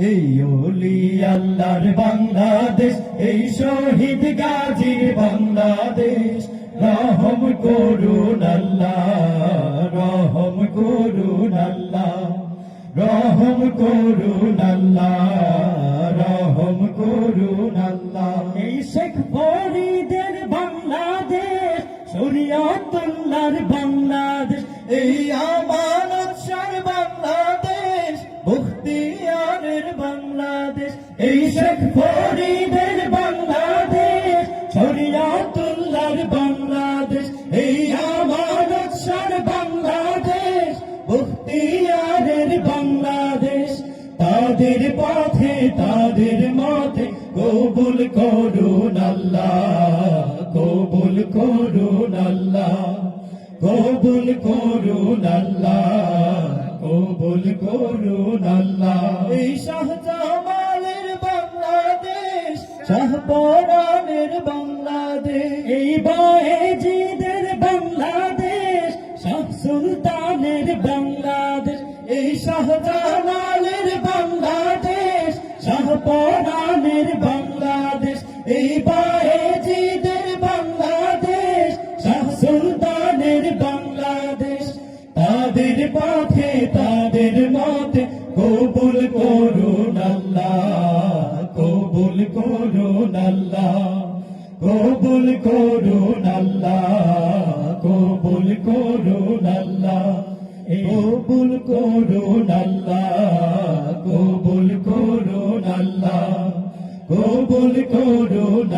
এই ওলি আল্লাহর বাংলাদেশ, এই শহীদ গাজীর বাংলাদেশ। রহম করুন আল্লাহ, রহম করুন আল্লাহ, রহম করুন আল্লাহ, রহম করুন আল্লাহ। এই শেখ ফরিদের বাংলাদেশ, শরীয়তুল্লাহর বাংলাদেশ, এই আমানত শাহর বাংলাদেশ, বখতিয়ারের বাংলাদেশ। এই শেখ ফরিদের বাংলাদেশ, শরীয়তুল্লাহর বাংলাদেশ, এই আমানত শাহর বাংলাদেশ, বখতিয়ারের বাংলাদেশ। তাদের পথে তাদের মতে কবুল করুন আল্লাহ, কবুল করুন আল্লাহ, কবুল করুন আল্লাহ, কবুল করুন আল্লাহ। এই শাহজামালের বাংলাদেশ, শাহপরানের বাংলাদেশ, এই বায়েজিদের বাংলাদেশ, শাহ সুলতানের বাংলাদেশ। এই শাহজালালের বাংলাদেশ, শাহপরানের বাংলাদেশ, এই বায়েজিদের বাংলাদেশ, শাহ সুলতানের বাংলাদেশ। তাদের পথে তাদের মতে কবুল করুন আল্লাহ, কবুল করুন আল্লাহ, কবুল করুন আল্লাহ, কবুল করুন আল্লাহ, কবুল করুন আল্লাহ, কবুল করুন আল্লাহ, কবুল করুন